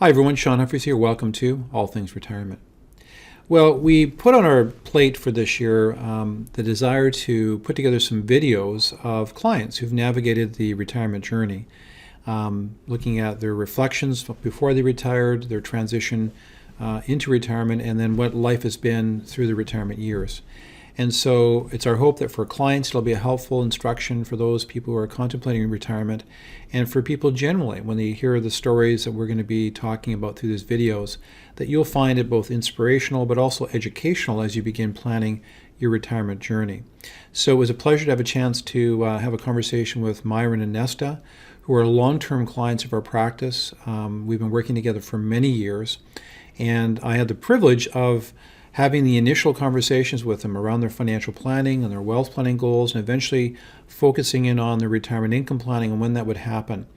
Hi everyone, Sean Humphries here. Welcome to All Things Retirement. Well, we put on our plate for this year the desire to put together some videos of clients who've navigated the retirement journey, looking at their reflections before they retired, their transition into retirement, and then what life has been through the retirement years. And so it's our hope that for clients, it'll be a helpful instruction for those people who are contemplating retirement, and for people generally, when they hear the stories that we're going to be talking about through these videos, that you'll find it both inspirational but also educational as you begin planning your retirement journey. So it was a pleasure to have a chance to have a conversation with Myron and Nesta, who are long-term clients of our practice. We've been working together for many years, and I had the privilege of having the initial conversations with them around their financial planning and their wealth planning goals, and eventually focusing in on their retirement income planning and when that would happen.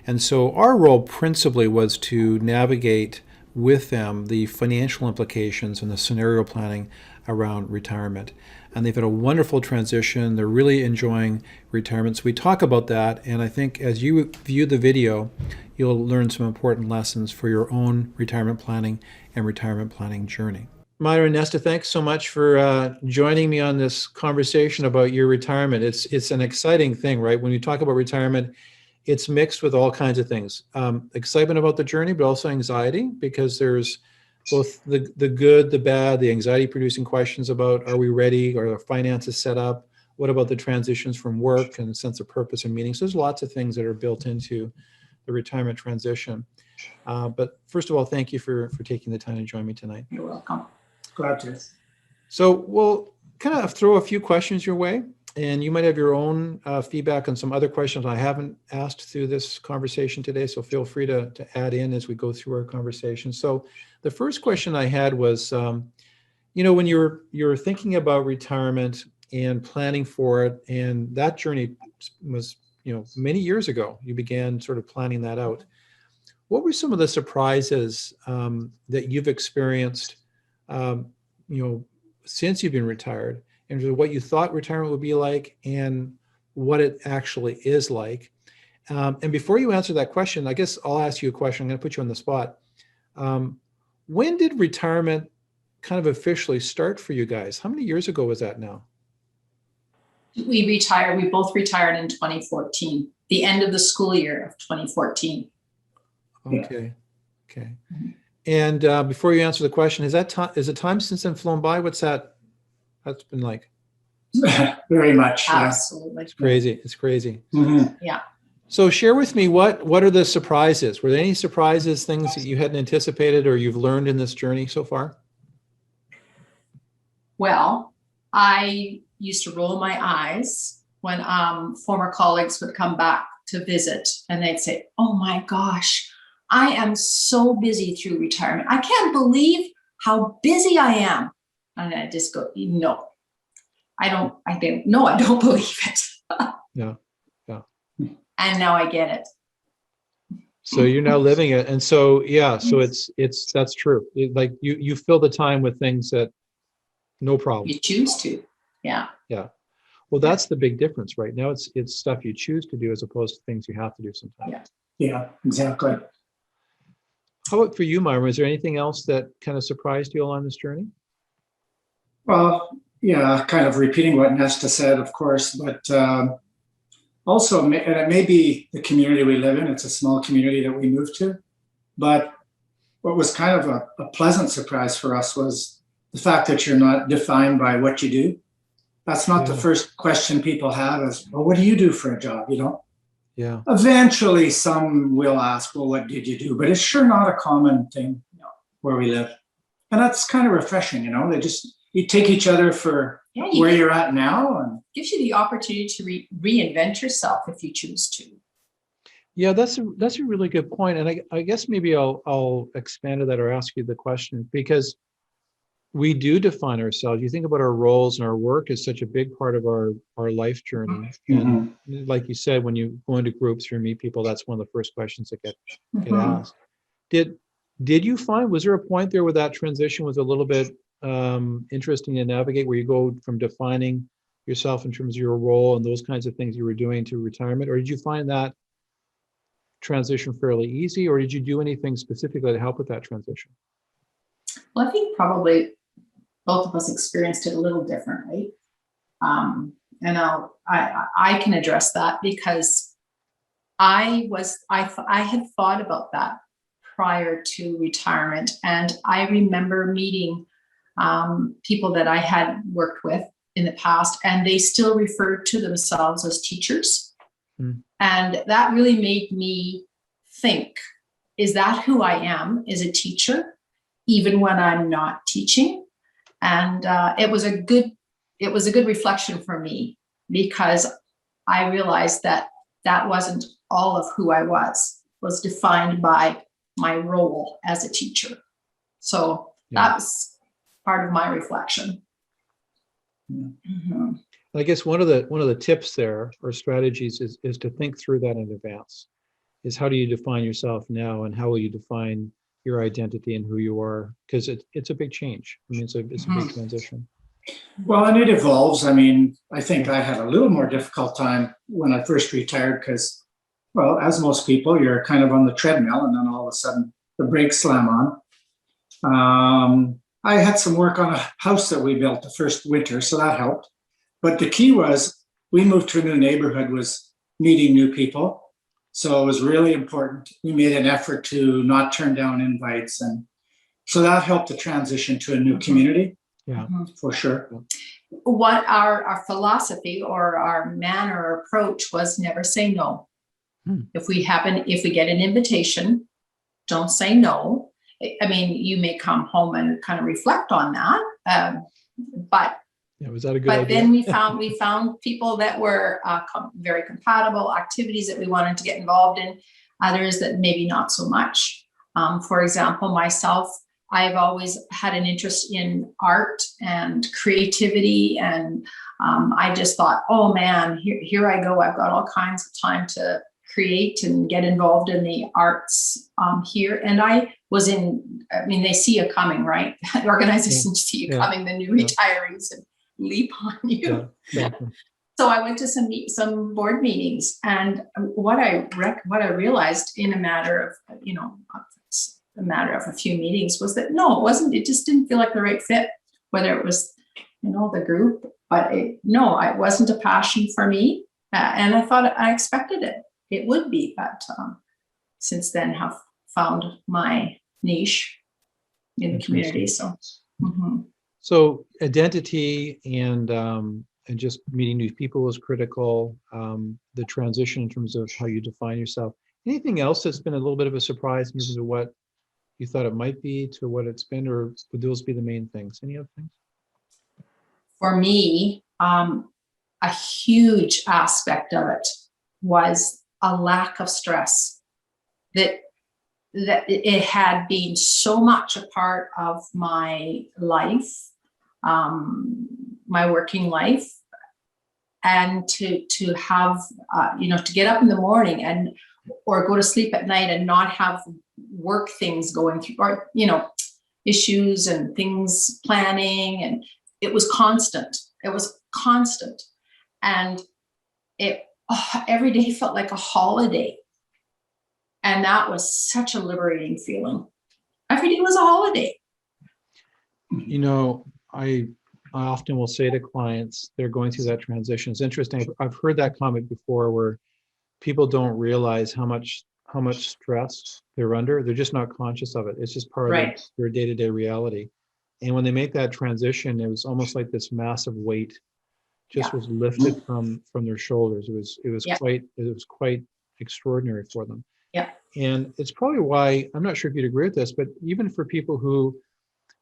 And so our role principally was to navigate with them the financial implications and the scenario planning around retirement. And they've had a wonderful transition. They're really enjoying retirement. So we talk about that, and I think as you view the video, you'll learn some important lessons for your own retirement planning and retirement planning journey. Myron and Nesta, thanks so much for joining me on this conversation about your retirement. It's an exciting thing, right? When you talk about retirement, it's mixed with all kinds of things. Excitement about the journey, but also anxiety, because there's both the good, the bad, the anxiety-producing questions about, are we ready? Are our finances set up? What about the transitions from work and a sense of purpose and meaning? So there's lots of things that are built into the retirement transition. But first of all, thank you for taking the time to join me tonight. You're welcome. Glad to. So we'll kind of throw a few questions your way, and you might have your own feedback on some other questions I haven't asked through this conversation today, so feel free to add in as we go through our conversation. So the first question I had was, when you're thinking about retirement and planning for it, and that journey was, many years ago, you began sort of planning that out. What were some of the surprises that you've experienced since you've been retired, and what you thought retirement would be like and what it actually is like? And before you answer that question, I guess I'll ask you a question. I'm going to put you on the spot. When did retirement kind of officially start for you guys? How many years ago was that now? We both retired in 2014, the end of the school year of 2014. Okay. Okay. And before you answer the question, is the time since then flown by? What's that's been like? Very much. Absolutely. It's crazy. It's crazy. Mm-hmm. Yeah. So share with me, what are the surprises? Were there any surprises, things that you hadn't anticipated or you've learned in this journey so far? Well, I used to roll my eyes when former colleagues would come back to visit, and they'd say, "Oh my gosh, I am so busy through retirement. I can't believe how busy I am." And I just go, "No, I don't believe it." Yeah. And now I get it. So you're now living it. And so, so that's true. Like you fill the time with things that no problem. You choose to. Yeah. Yeah. Well, that's the big difference right now. It's stuff you choose to do as opposed to things you have to do sometimes. Yeah, exactly. How about for you, Myra? Was there anything else that kind of surprised you along this journey? Well, yeah, kind of repeating what Nesta said, of course, but also, and it may be the community we live in. It's a small community that we moved to. But what was kind of a pleasant surprise for us was the fact that you're not defined by what you do. That's not the first question people have is, well, what do you do for a job? Yeah. Eventually, some will ask, well, what did you do? But it's sure not a common thing where we live. And that's kind of refreshing, you take each other for where you're at now. And gives you the opportunity to reinvent yourself if you choose to. Yeah, that's a really good point. And I guess maybe I'll expand on that or ask you the question, because we do define ourselves. You think about our roles, and our work is such a big part of our life journey. Mm-hmm. And like you said, when you go into groups or meet people, that's one of the first questions that get asked. Did you find, was there a point there where that transition was a little bit interesting to navigate, where you go from defining yourself in terms of your role and those kinds of things you were doing to retirement? Or did you find that transition fairly easy, or did you do anything specifically to help with that transition? Well, I think probably both of us experienced it a little differently. And I can address that because I had thought about that prior to retirement, and I remember meeting people that I had worked with in the past, and they still referred to themselves as teachers. And that really made me think, is that who I am as a teacher, even when I'm not teaching? And it was a good reflection for me, because I realized that wasn't all of who I was defined by my role as a teacher. So that was part of my reflection. Mm-hmm. I guess one of the tips there or strategies is to think through that in advance. Is how do you define yourself now, and how will you define your identity and who you are? Because it's a big change. I mean, it's a big transition. Well, and it evolves. I mean, I think I had a little more difficult time when I first retired because, well, as most people, you're kind of on the treadmill, and then all of a sudden the brakes slam on. I had some work on a house that we built the first winter, so that helped. But the key was we moved to a new neighborhood, was meeting new people. So it was really important. We made an effort to not turn down invites. And so that helped the transition to a new community. Yeah, for sure. What our philosophy or our manner or approach was never say no. If we get an invitation, don't say no. I mean, you may come home and kind of reflect on that. But was that a good idea? But then we found people that were very compatible, activities that we wanted to get involved in, others that maybe not so much. For example, myself, I've always had an interest in art and creativity, and I just thought, oh man, here I go. I've got all kinds of time to create and get involved in the arts here. And they see you coming, right? Organizations see you coming, the new retirees, and leap on you. So I went to some board meetings, and what I realized in a matter of a few meetings was that no, it wasn't. It just didn't feel like the right fit. Whether it was the group, but it wasn't a passion for me, and I expected it would be, but since then have found my niche in the community. So. Mm-hmm. So identity and just meeting new people is critical. The transition in terms of how you define yourself. Anything else that's been a little bit of a surprise in terms of what you thought it might be to what it's been, or would those be the main things? Any other things? For me, a huge aspect of it was a lack of stress. That it had been so much a part of my life, my working life, and to have to get up in the morning or go to sleep at night and not have work things going through, or issues and things planning, and it was constant. And every day felt like a holiday. And that was such a liberating feeling. Every day was a holiday. I often will say to clients, they're going through that transition. It's interesting. I've heard that comment before, where people don't realize how much stress they're under. They're just not conscious of it. It's just part of their day-to-day reality. And when they make that transition, it was almost like this massive weight just was lifted from their shoulders. It was quite extraordinary for them. Yeah. And it's probably why, I'm not sure if you'd agree with this, but even for people who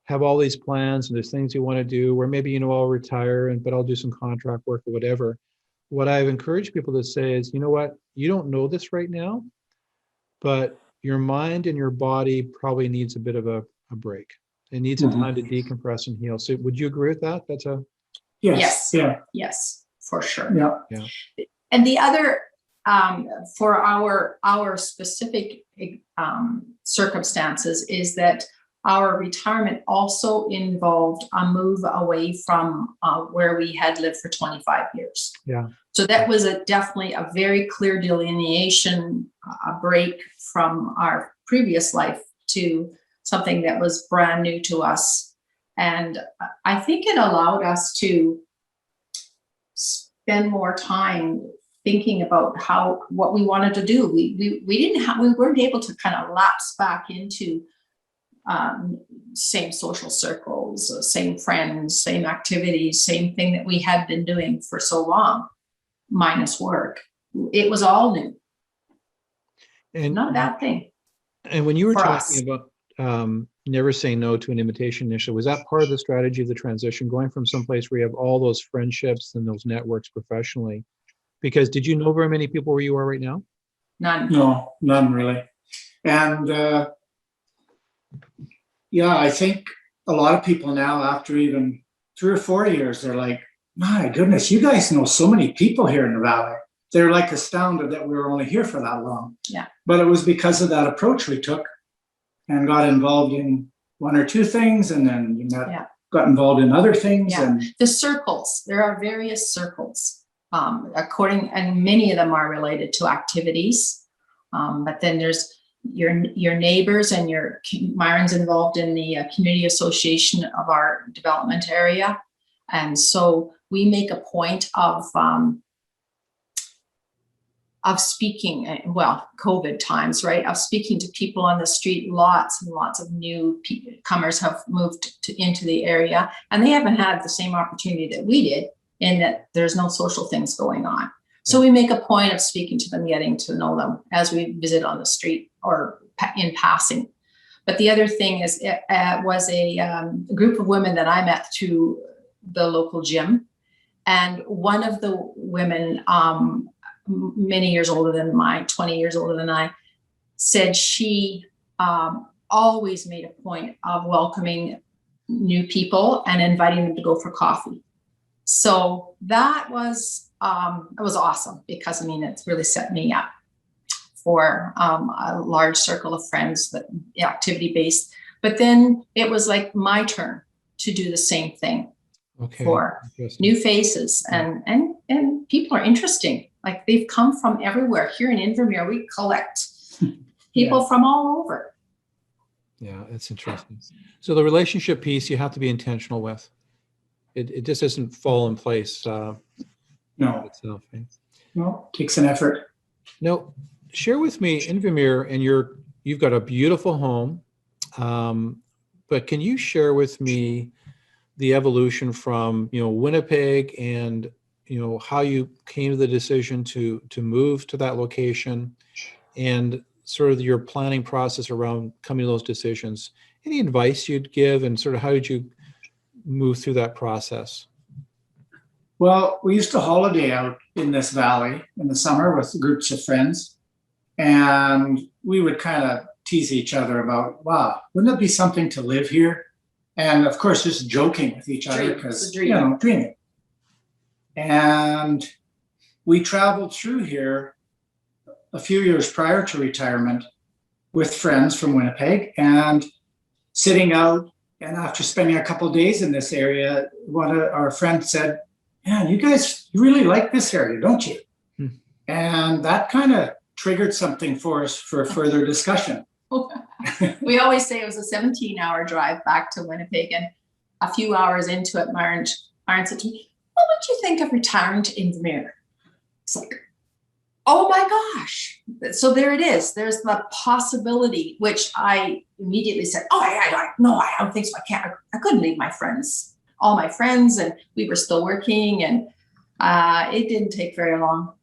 have all these plans and there's things you want to do, where maybe, I'll retire but I'll do some contract work or whatever. What I've encouraged people to say is, you know what, you don't know this right now, but your mind and your body probably needs a bit of a break. It needs a time to decompress and heal. So would you agree with that? That's a yes. Yeah. Yes, for sure. Yeah. And the other, for our specific circumstances, is that our retirement also involved a move away from where we had lived for 25 years. Yeah. So that was definitely a very clear delineation, a break from our previous life to something that was brand new to us. And I think it allowed us to spend more time thinking about what we wanted to do. We weren't able to kind of lapse back into same social circles, same friends, same activities, same thing that we had been doing for so long, minus work. It was all new. And not a bad thing. And when you were for talking us. about never saying no to an invitation initially, was that part of the strategy of the transition, going from someplace where you have all those friendships and those networks professionally? Because did you know very many people where you are right now? None. No, none really. And yeah, I think a lot of people now, after even 3 or 4 years, they're like, my goodness, you guys know so many people here in the Valley. They're like astounded that we were only here for that long. Yeah. But it was because of that approach we took and got involved in 1 or 2 things, and then got involved in other things. Yeah. And The circles, there are various circles, and many of them are related to activities. But then there's your neighbors, and Myron's involved in the community association of our development area. And so we make a point of speaking, COVID times, right? Of speaking to people on the street. Lots and lots of new comers have moved into the area, and they haven't had the same opportunity that we did, in that there's no social things going on. So we make a point of speaking to them, getting to know them as we visit on the street or in passing. But the other thing is, it was a group of women that I met through the local gym. And one of the women, many years older than 20 years older than I, said she always made a point of welcoming new people and inviting them to go for coffee. So that was it was awesome, because it's really set me up for a large circle of friends, that activity based. But then it was like my turn to do the same thing for new faces, and people are interesting. Like, they've come from everywhere. Here in Invermere, we collect people from all over. Yeah, it's interesting. So the relationship piece, you have to be intentional with. It just doesn't fall in place. no, Itself, right? No, it takes an effort. Now, share with me, Invermere, and you've got a beautiful home, but can you share with me the evolution from Winnipeg, and how you came to the decision to move to that location, and sort of your planning process around coming to those decisions? Any advice you'd give, and sort of how did you move through that process? Well, we used to holiday out in this valley in the summer with groups of friends, and we would kind of tease each other about, wow, wouldn't it be something to live here? And of course, just joking with each other, because, dreaming. And we traveled through here a few years prior to retirement with friends from Winnipeg, and sitting out. And after spending a couple of days in this area, one of our friends said, man, you guys really like this area, don't you? And that kind of triggered something for us for further discussion. We always say it was a 17-hour drive back to Winnipeg, and a few hours into it, Myron said to me, what would you think of retiring to Invermere? It's like, oh my gosh. So there it is. There's the possibility, which I immediately said, I don't think so. I couldn't leave my friends, all my friends, and we were still working, and it didn't take very long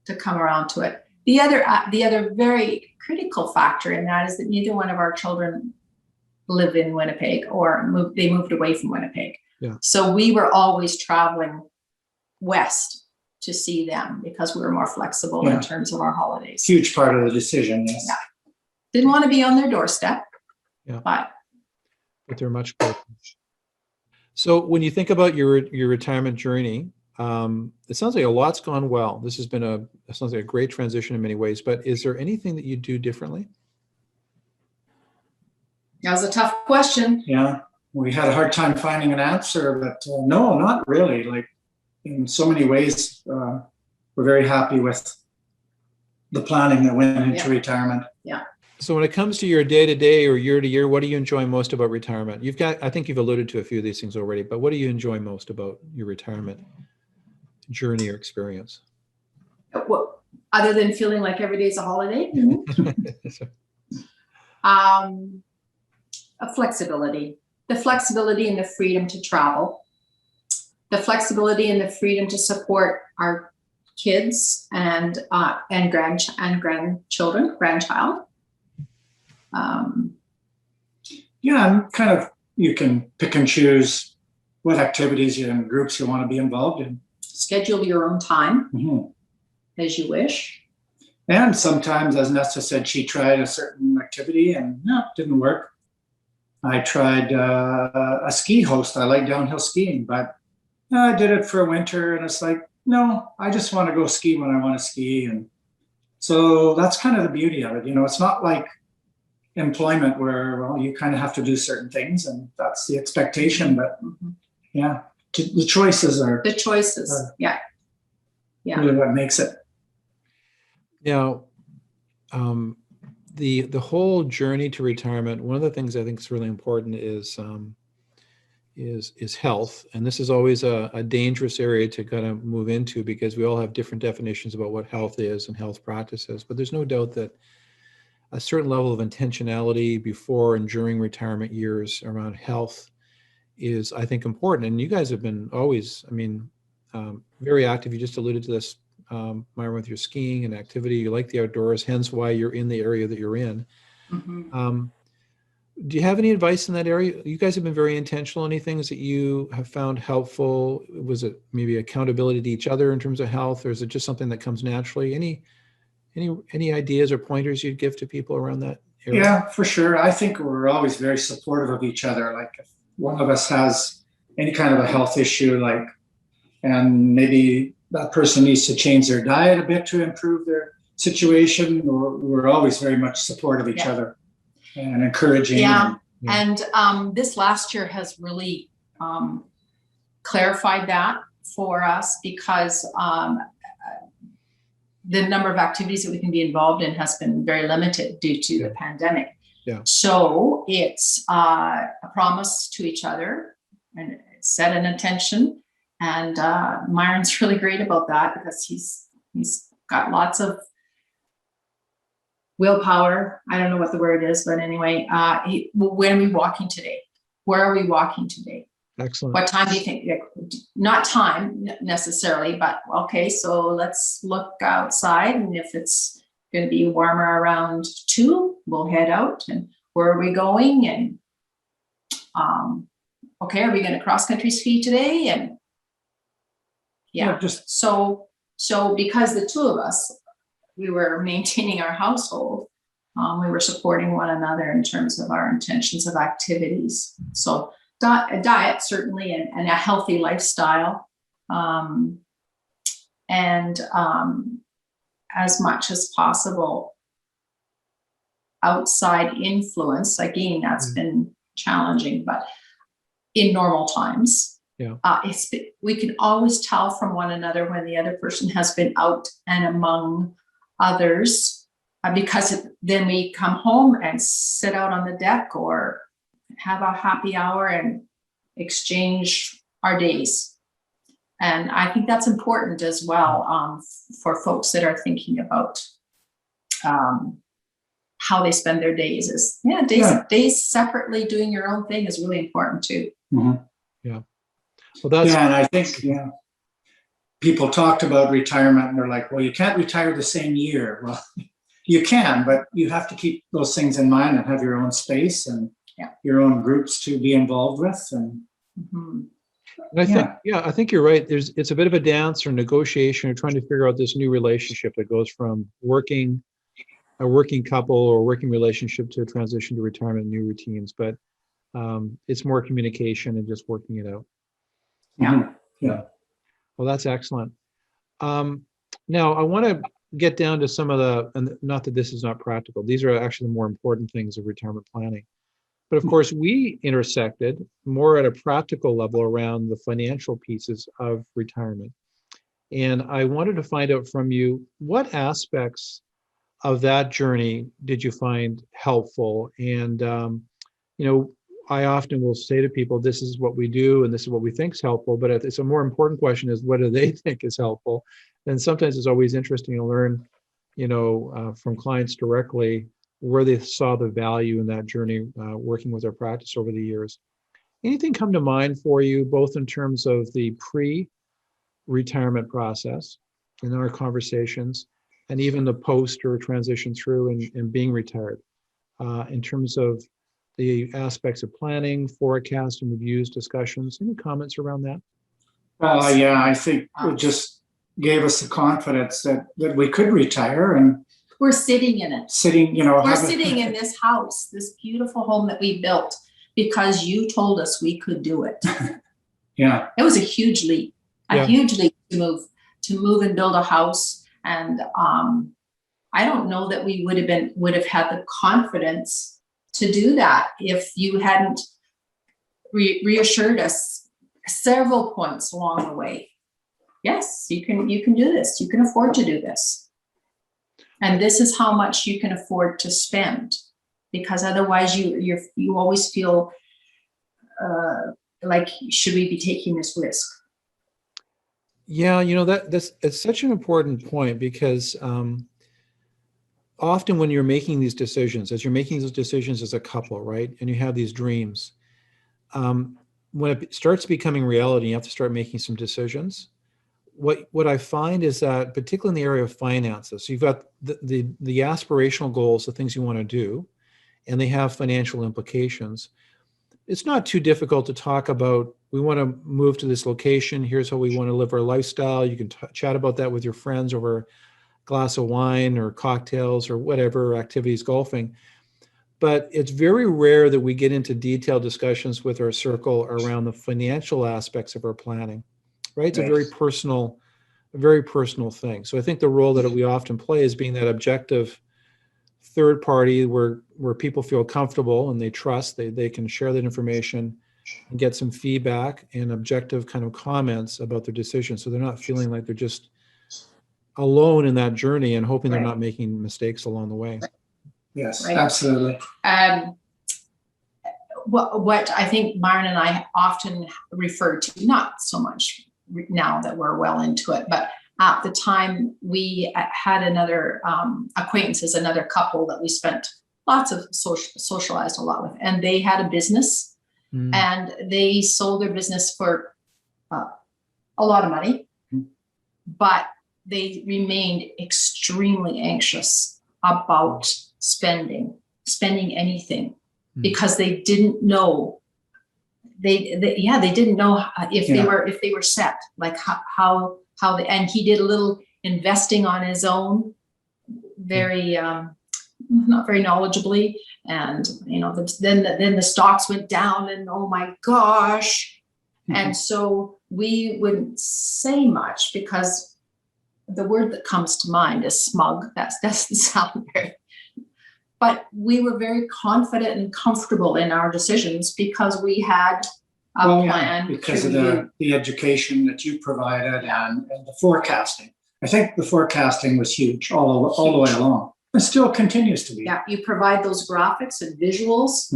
to come around to it. The other very critical factor in that is that neither one of our children live in Winnipeg, or they moved away from Winnipeg. Yeah. So we were always traveling west to see them, because we were more flexible in terms of our holidays. Huge part of the decision, yes. Yeah. Didn't want to be on their doorstep, but they're much closer. So when you think about your retirement journey, it sounds like a lot's gone well. This has been it sounds like a great transition in many ways, but is there anything that you do differently? That was a tough question. Yeah, we had a hard time finding an answer, but no, not really. Like in so many ways, we're very happy with the planning that went into retirement. Yeah. So when it comes to your day-to-day or year-to-year, what do you enjoy most about retirement? I think you've alluded to a few of these things already, but what do you enjoy most about your retirement journey or experience? What, other than feeling like every day's a holiday? A flexibility. The flexibility and the freedom to travel. The flexibility and the freedom to support our kids and grandchild. Yeah, and kind of you can pick and choose what activities and groups you want to be involved in. Schedule your own time as you wish. And sometimes, as Nesta said, she tried a certain activity and no, it didn't work. I tried a ski host. I like downhill skiing, but I did it for a winter and it's like, no, I just want to go ski when I want to ski. And so that's kind of the beauty of it. You know, it's not like employment where, well, you kind of have to do certain things and that's the expectation. But yeah, the choices are yeah. Really what makes it. Now, the whole journey to retirement, one of the things I think is really important is health. And this is always a dangerous area to kind of move into because we all have different definitions about what health is and health practices. But there's no doubt that a certain level of intentionality before and during retirement years around health is, I think, important. And you guys have been always, very active. You just alluded to this, Myron, with your skiing and activity. You like the outdoors, hence why you're in the area that you're in. Do you have any advice in that area? You guys have been very intentional. Any things that you have found helpful? Was it maybe accountability to each other in terms of health, or is it just something that comes naturally? Any ideas or pointers you'd give to people around that area? Yeah, for sure. I think we're always very supportive of each other. Like if one of us has any kind of a health issue, and maybe that person needs to change their diet a bit to improve their situation, we're always very much supportive of each other and encouraging. And this last year has really clarified that for us because the number of activities that we can be involved in has been very limited due to the pandemic. So it's a promise to each other and set an intention. And Myron's really great about that because he's got lots of willpower. I don't know what the word is, but anyway, when are we walking today? Where are we walking today? Excellent. What time do you think? Not time necessarily, but okay, so let's look outside. And if it's going to be warmer around 2, we'll head out. And where are we going? And okay, are we going to cross country ski today? And so because the two of us, we were maintaining our household, we were supporting one another in terms of our intentions of activities. So a diet certainly, and a healthy lifestyle, and as much as possible outside influence. Again, that's been challenging, but in normal times, we can always tell from one another when the other person has been out and among others, because then we come home and sit out on the deck or have a happy hour and exchange our days. And I think that's important as well for folks that are thinking about how they spend their days. Days separately doing your own thing is really important too. Well, and I think people talked about retirement and they're like, well, you can't retire the same year. Well, you can, but you have to keep those things in mind and have your own space and your own groups to be involved with. And I think you're right. It's a bit of a dance or negotiation or trying to figure out this new relationship that goes from a working couple or working relationship to a transition to retirement, new routines. But it's more communication and just working it out. Well, that's excellent. Now I want to get down to some of and not that this is not practical. These are actually the more important things of retirement planning. But of course, we intersected more at a practical level around the financial pieces of retirement. And I wanted to find out from you, what aspects of that journey did you find helpful? And, I often will say to people, this is what we do and this is what we think is helpful. But it's a more important question is, what do they think is helpful? And sometimes it's always interesting to learn, from clients directly where they saw the value in that journey, working with their practice over the years. Anything come to mind for you, both in terms of the pre-retirement process in our conversations, and even the post or transition through and being retired, in terms of the aspects of planning, forecasting, reviews, discussions? Any comments around that? Yeah, I think it just gave us the confidence that we could retire, and We're sitting in it. We're Sitting in this house, this beautiful home that we built because you told us we could do it. Yeah. It was a huge leap, Yeah. huge leap to move and build a house. And I don't know that we would have had the confidence to do that if you hadn't reassured us several points along the way. Yes, you can do this. You can afford to do this. And this is how much you can afford to spend, because otherwise you always feel like, should we be taking this risk? Yeah, it's such an important point, because often when you're making these decisions, as a couple, right, and you have these dreams, when it starts becoming reality, you have to start making some decisions. What I find is that, particularly in the area of finances, so you've got the aspirational goals, the things you want to do, and they have financial implications. It's not too difficult to talk about, we want to move to this location, here's how we want to live our lifestyle. You can chat about that with your friends over a glass of wine or cocktails or whatever activities, golfing. But it's very rare that we get into detailed discussions with our circle around the financial aspects of our planning, right? It's a very personal thing. So I think the role that we often play is being that objective third party where people feel comfortable and they trust, they can share that information and get some feedback and objective kind of comments about their decision. So they're not feeling like they're just alone in that journey and hoping they're not making mistakes along the way. Yes, absolutely. What I think Myron and I often refer to, not so much now that we're well into it, but at the time we had another acquaintances, another couple that we spent lots of socialized a lot with, and they had a business and they sold their business for a lot of money, but they remained extremely anxious about spending anything because they didn't know. They didn't know if they were set, like how they, and he did a little investing on his own, very not very knowledgeably, and then the stocks went down, and oh my gosh, and so we wouldn't say much because the word that comes to mind is smug. That doesn't sound very. But we were very confident and comfortable in our decisions because we had a plan. Because of the education that you provided and the forecasting. I think the forecasting was huge all the way along. It still continues to be. Yeah, you provide those graphics and visuals,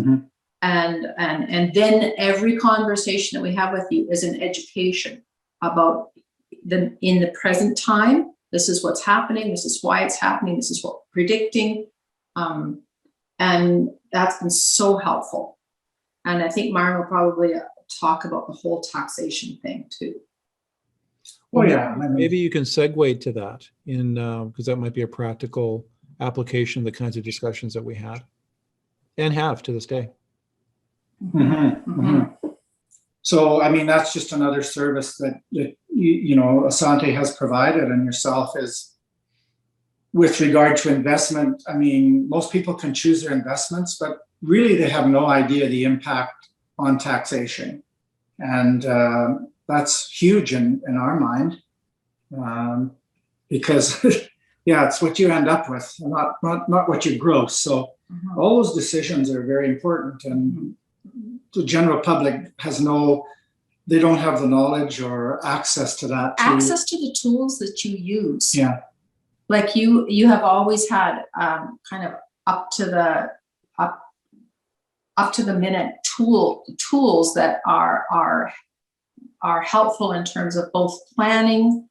and then every conversation that we have with you is an education about in the present time. This is what's happening. This is why it's happening. This is what we're predicting. And that's been so helpful. And I think Myron will probably talk about the whole taxation thing too. Well, yeah. Maybe you can segue to that because that might be a practical application of the kinds of discussions that we had and have to this day. So, I mean, that's just another service that Asante has provided, and yourself is. With regard to investment, I mean, most people can choose their investments, but really they have no idea the impact on taxation. And that's huge in our mind because, it's what you end up with, not what you gross. So All those decisions are very important, and the general public they don't have the knowledge or access to that. Access to the tools that you use. Yeah. Like you have always had kind of up to the minute tools that are helpful in terms of both planning,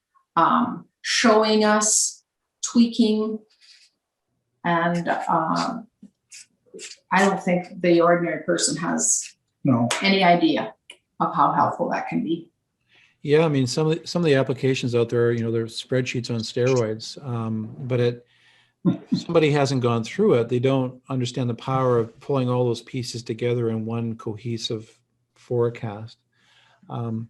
showing us, tweaking, and I don't think the ordinary person has any idea of how helpful that can be. Yeah, I mean, some of the applications out there, they're spreadsheets on steroids, but somebody hasn't gone through it. They don't understand the power of pulling all those pieces together in one cohesive forecast. One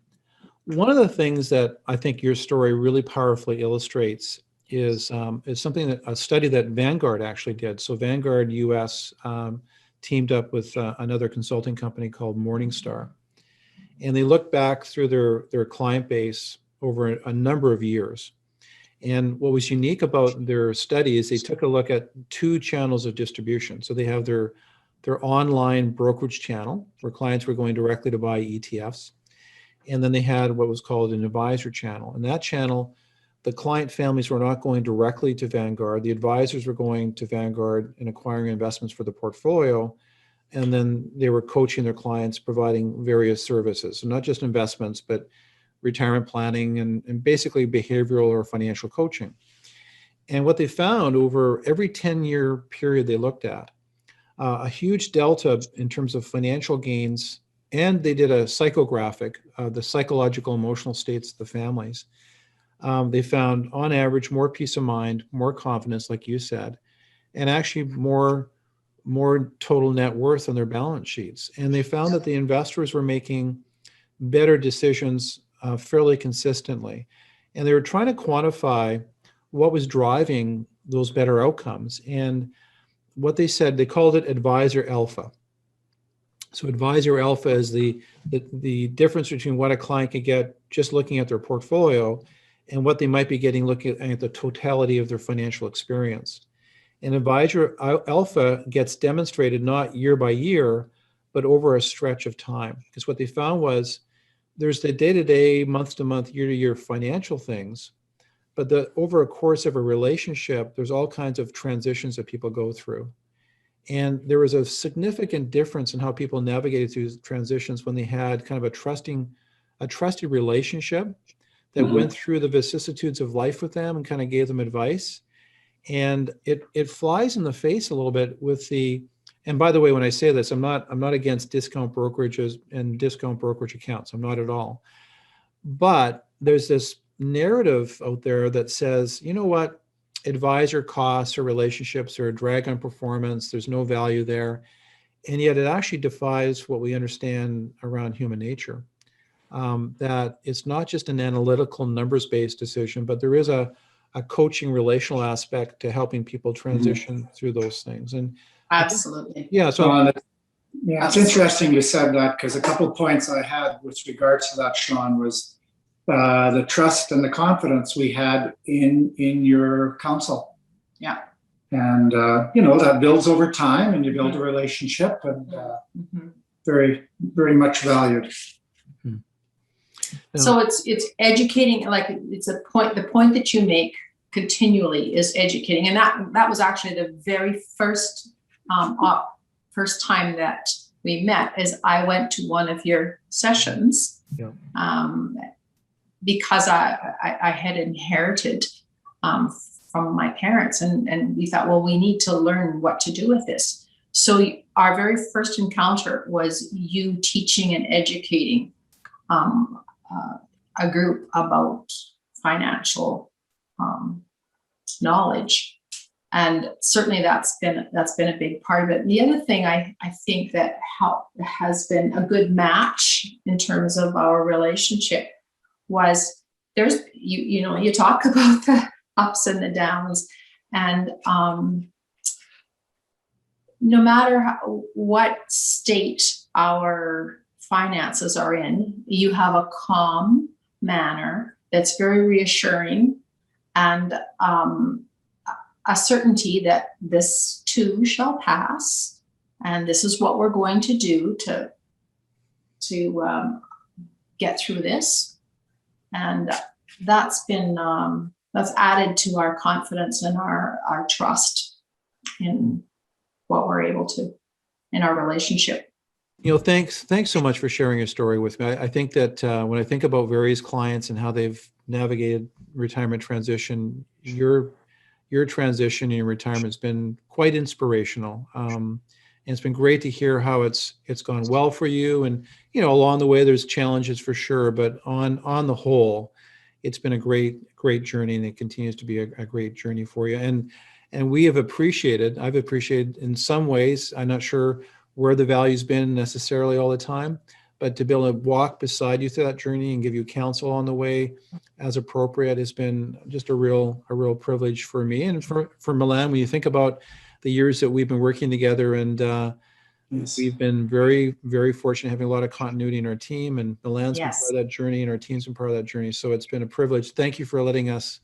of the things that I think your story really powerfully illustrates is a study that Vanguard actually did. So Vanguard US teamed up with another consulting company called Morningstar. And they looked back through their client base over a number of years. And what was unique about their study is they took a look at two channels of distribution. So they have their online brokerage channel where clients were going directly to buy ETFs. And then they had what was called an advisor channel. And that channel, the client families were not going directly to Vanguard. The advisors were going to Vanguard and acquiring investments for the portfolio. And then they were coaching their clients, providing various services. So not just investments, but retirement planning and basically behavioral or financial coaching. And what they found over every 10-year period they looked at, a huge delta in terms of financial gains. And they did a psychographic, the psychological emotional states of the families. They found on average more peace of mind, more confidence, like you said, and actually more total net worth on their balance sheets. And they found that the investors were making better decisions fairly consistently. And they were trying to quantify what was driving those better outcomes. And what they said, they called it advisor alpha. So advisor alpha is the difference between what a client could get just looking at their portfolio and what they might be getting looking at the totality of their financial experience. And advisor alpha gets demonstrated not year by year, but over a stretch of time. Because what they found was there's the day-to-day, month-to-month, year-to-year financial things, but over a course of a relationship, there's all kinds of transitions that people go through. And there was a significant difference in how people navigated through transitions when they had kind of a trusted relationship that went through the vicissitudes of life with them and kind of gave them advice. And it flies in the face a little bit with and by the way, when I say this, I'm not against discount brokerages and discount brokerage accounts. I'm not at all. But there's this narrative out there that says, you know what, advisor costs or relationships are a drag on performance. There's no value there. And yet it actually defies what we understand around human nature. That it's not just an analytical numbers-based decision, but there is a coaching relational aspect to helping people transition through those things. And absolutely. It's interesting you said that, because a couple of points I had with regards to that, Sean, was the trust and the confidence we had in your counsel. Yeah. And, that builds over time and you build a relationship, and very, very much valued. So it's educating, like the point that you make continually is educating. And that was actually the very first time that we met, is I went to one of your sessions. Yeah. Because I had inherited from my parents, and we thought, well, we need to learn what to do with this. So our very first encounter was you teaching and educating a group about financial knowledge, and certainly that's been a big part of it. And the other thing I think that has been a good match in terms of our relationship was you talk about the ups and the downs, and no matter what state our finances are in, you have a calm manner that's very reassuring, and a certainty that this too shall pass, and this is what we're going to do to get through this. And that's been that's added to our confidence and our trust in what we're able to in our relationship. Thanks so much for sharing your story with me. I think that when I think about various clients and how they've navigated retirement transition, your transition in your retirement has been quite inspirational. And it's been great to hear how it's gone well for you. And along the way, there's challenges for sure, but on the whole, it's been a great journey, and it continues to be a great journey for you. And I've appreciated in some ways. I'm not sure where the value's been necessarily all the time, but to be able to walk beside you through that journey and give you counsel on the way as appropriate has been just a real privilege for me and for Milan. When you think about the years that we've been working together, and Yes. we've been very, very fortunate having a lot of continuity in our team, and Milan's been Yes. part of that journey, and our team's been part of that journey. So it's been a privilege. Thank you for letting us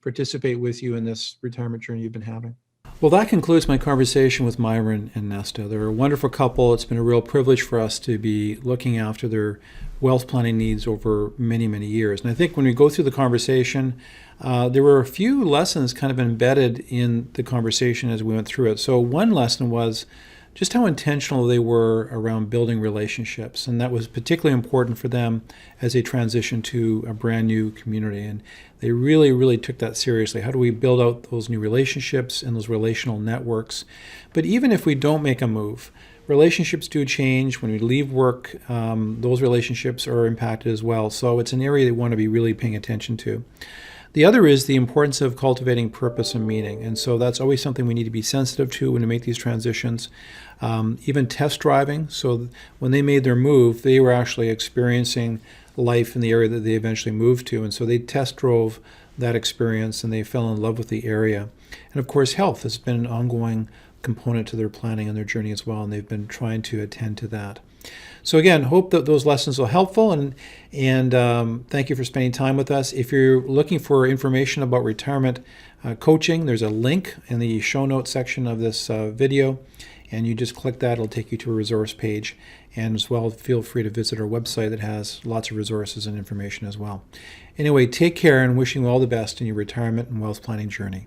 participate with you in this retirement journey you've been having. Well, that concludes my conversation with Myron and Nesta. They're a wonderful couple. It's been a real privilege for us to be looking after their wealth planning needs over many, many years. And I think when we go through the conversation, there were a few lessons kind of embedded in the conversation as we went through it. So one lesson was just how intentional they were around building relationships. And that was particularly important for them as they transitioned to a brand new community. And they really, really took that seriously. How do we build out those new relationships and those relational networks? But even if we don't make a move, relationships do change. When we leave work, those relationships are impacted as well. So it's an area they want to be really paying attention to. The other is the importance of cultivating purpose and meaning. And so that's always something we need to be sensitive to when we make these transitions. Even test driving. So when they made their move, they were actually experiencing life in the area that they eventually moved to. And so they test drove that experience and they fell in love with the area. And of course, health has been an ongoing component to their planning and their journey as well. And they've been trying to attend to that. So again, hope that those lessons are helpful, and thank you for spending time with us. If you're looking for information about retirement coaching, there's a link in the show notes section of this video, and you just click that. It'll take you to a resource page, and as well, feel free to visit our website that has lots of resources and information as well. Anyway, take care, and wishing you all the best in your retirement and wealth planning journey.